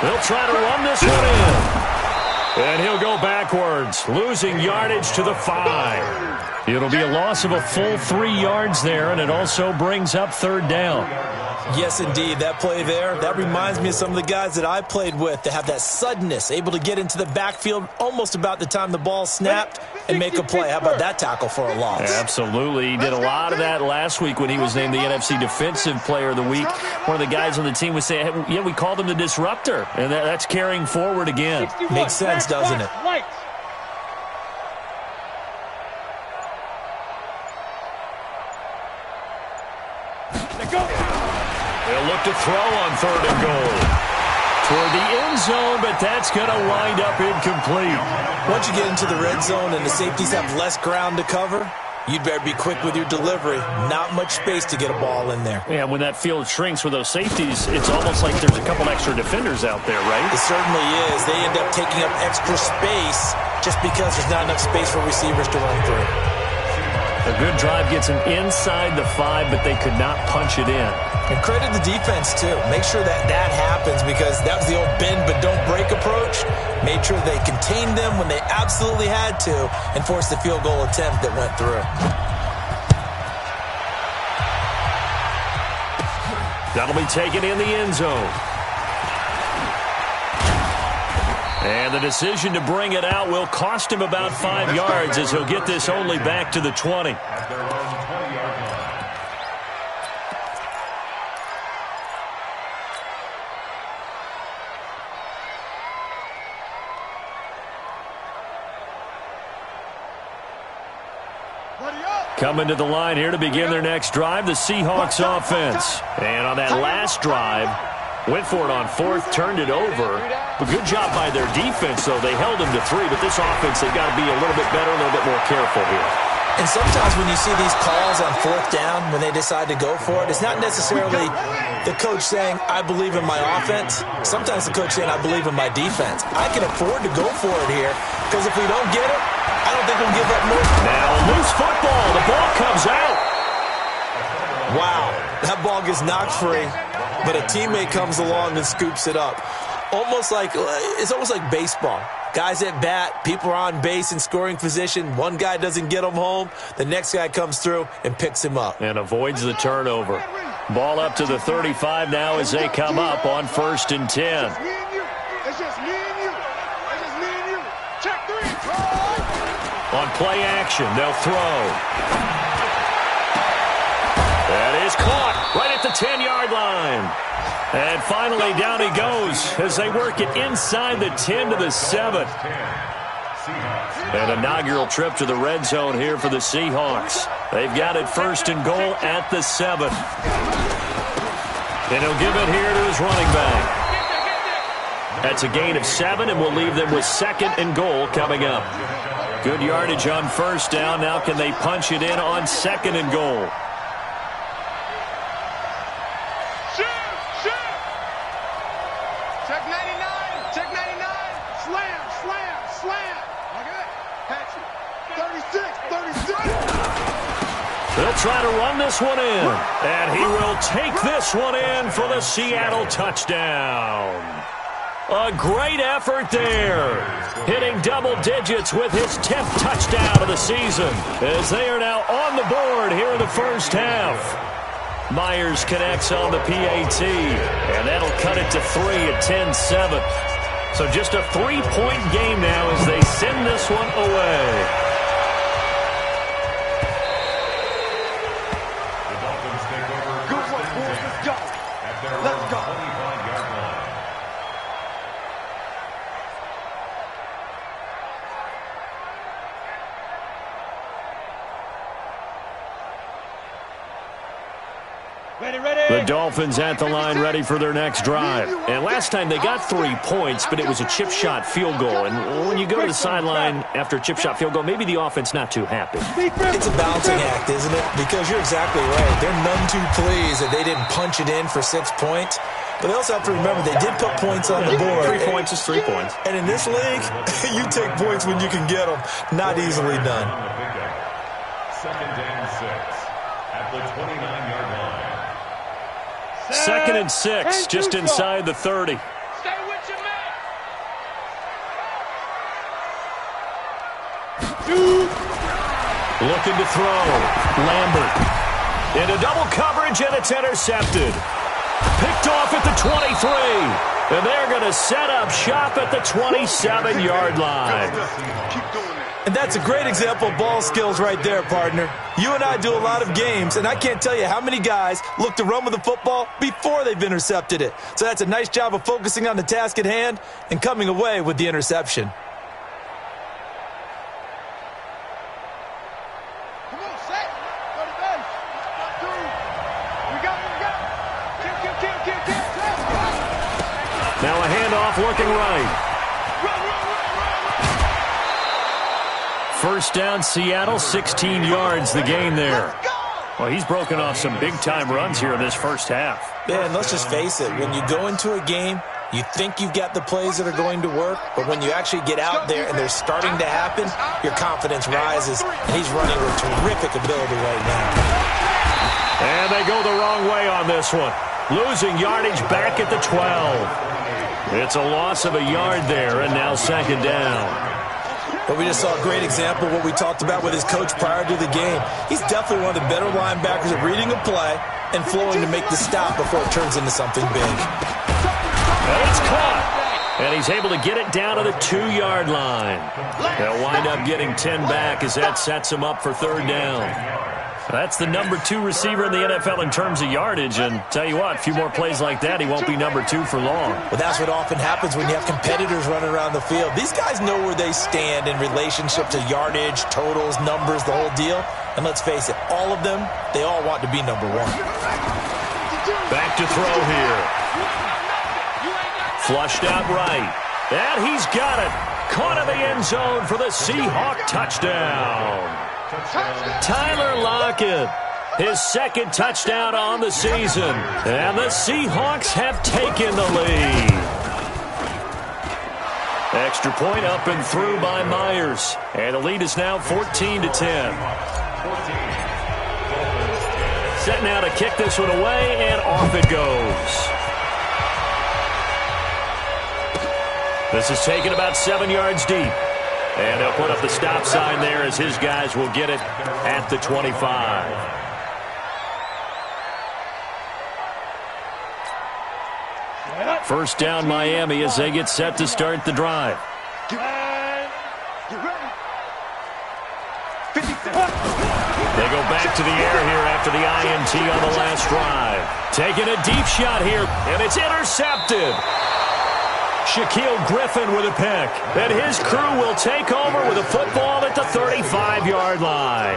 They'll try to run this one in. And he'll go backwards, losing yardage to the 5. It'll be a loss of a full 3 yards there, and it also brings up 3rd down.
Yes, indeed. That play there, that reminds me of some of the guys that I played with that have that suddenness, able to get into the backfield almost about the time the ball snapped and make a play. How about that tackle for a loss?
Absolutely. He did a lot of that last week when he was named the NFC Defensive Player of the Week. One of the guys on the team was saying, hey, yeah, we called him the disruptor, and that's carrying forward again.
Makes sense, doesn't it?
They'll look to throw on 3rd and goal. Toward the end zone, but that's going to wind up incomplete.
Once you get into the red zone and the safeties have less ground to cover, you'd better be quick with your delivery. Not much space to get a ball in there.
Yeah, when that field shrinks with those safeties, it's almost like there's a couple extra defenders out there, right?
It certainly is. They end up taking up extra space just because there's not enough space for receivers to run through.
A good drive gets them inside the 5, but they could not punch it in.
And credit the defense, too. Make sure that happens because that was the old bend but don't break approach. Made sure they contained them when they absolutely had to and forced the field goal attempt that went through.
That'll be taken in the end zone. And the decision to bring it out will cost him about 5 yards as he'll get this only back to the 20. Coming to the line here to begin their next drive, the Seahawks offense. And on that last drive, went for it on 4th, turned it over. A good job by their defense, though. They held them to 3, but this offense, they've got to be a little bit better, a little bit more careful here.
And sometimes when you see these calls on 4th down, when they decide to go for it, it's not necessarily the coach saying, I believe in my offense. Sometimes the coach saying, I believe in my defense. I can afford to go for it here because if we don't get it, I don't think we'll give up more.
Now, loose football. The ball comes out.
Wow, that ball gets knocked free, but a teammate comes along and scoops it up. It's almost like baseball. Guys at bat, people are on base in scoring position. One guy doesn't get him home. The next guy comes through and picks him up.
And avoids the turnover. Ball up to the 35 now as they come up on 1st and 10.
It's just me and you. It's just me and you. Check 3.
On play action, they'll throw. That is caught right at the 10-yard line. And finally, down he goes as they work it inside the 10 to the 7. An inaugural trip to the red zone here for the Seahawks. They've got it 1st and goal at the 7. And he'll give it here to his running back. That's a gain of 7, and we'll leave them with 2nd and goal coming up. Good yardage on 1st down. Now can they punch it in on 2nd and goal? They'll try to run this one in, and he will take this one in for the Seattle touchdown. A great effort there, hitting double digits with his 10th touchdown of the season, as they are now on the board here in the first half. Myers connects on the PAT, and that'll cut it to 3 at 10-7. So just a 3-point game now as they send this one away.
Let's go.
The Dolphins at the line ready for their next drive. And last time they got 3 points, but it was a chip shot field goal. And when you go to the sideline after a chip shot field goal, maybe the offense not too happy.
It's a balancing act, isn't it? Because you're exactly right. They're none too pleased that they didn't punch it in for 6 points. But they also have to remember they did put points on the board.
3 points is 3 points.
And in this league, you take points when you can get them. Not easily done.
Second and 6 at the 29-yard line.
2nd and 6, just inside the 30.
Stay with your man.
Looking to throw. Lambert. Into double coverage, and it's intercepted. Picked off at the 23. And they're going to set up shop at the 27-yard line.
Keep doing that.
And that's a great example of ball skills right there, partner. You and I do a lot of games, and I can't tell you how many guys look to run with the football before they've intercepted it. So that's a nice job of focusing on the task at hand and coming away with the interception.
Come on, set. Go to base. We got Kill.
Now a handoff looking right. First down, Seattle, 16 yards the gain there. Well, he's broken off some big-time runs here in this first half.
Yeah, and let's just face it. When you go into a game, you think you've got the plays that are going to work, but when you actually get out there and they're starting to happen, your confidence rises, and he's running with terrific ability right now.
And they go the wrong way on this one. Losing yardage back at the 12. It's a loss of a yard there, and now 2nd down.
But we just saw a great example of what we talked about with his coach prior to the game. He's definitely one of the better linebackers at reading a play and flowing to make the stop before it turns into something big.
It's caught. And he's able to get it down to the 2-yard line. They'll wind up getting 10 back as that sets him up for 3rd down. That's the number 2 receiver in the NFL in terms of yardage, and tell you what, a few more plays like that, he won't be number 2 for long.
Well, that's what often happens when you have competitors running around the field. These guys know where they stand in relationship to yardage, totals, numbers, the whole deal. And let's face it, all of them, they all want to be number 1.
Back to throw here. Flushed out right. And he's got it. Caught in the end zone for the Seahawk touchdown. Tyler Lockett, his 2nd touchdown on the season. And the Seahawks have taken the lead. Extra point up and through by Myers. And the lead is now 14-10. Set now to kick this one away, and off it goes. This is taken about 7 yards deep. And they'll put up the stop sign there as his guys will get it at the 25. First down, Miami, as they get set to start the drive.
Get ready. 56.
They go back to the air here after the INT on the last drive. Taking a deep shot here, and it's intercepted. Shaquille Griffin with a pick. And his crew will take over with a football at the 35-yard line.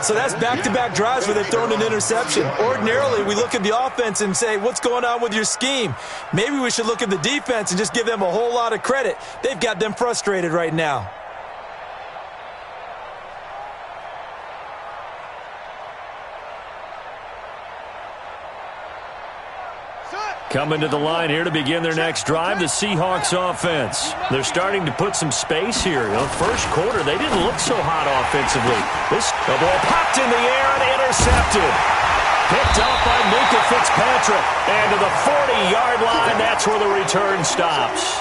So that's back-to-back drives where they've thrown an interception. Ordinarily, we look at the offense and say, what's going on with your scheme? Maybe we should look at the defense and just give them a whole lot of credit. They've got them frustrated right now.
Coming to the line here to begin their next drive, the Seahawks offense. They're starting to put some space here. First quarter, they didn't look so hot offensively. The ball popped in the air and intercepted. Picked off by Minka Fitzpatrick. And to the 40-yard line, that's where the return stops.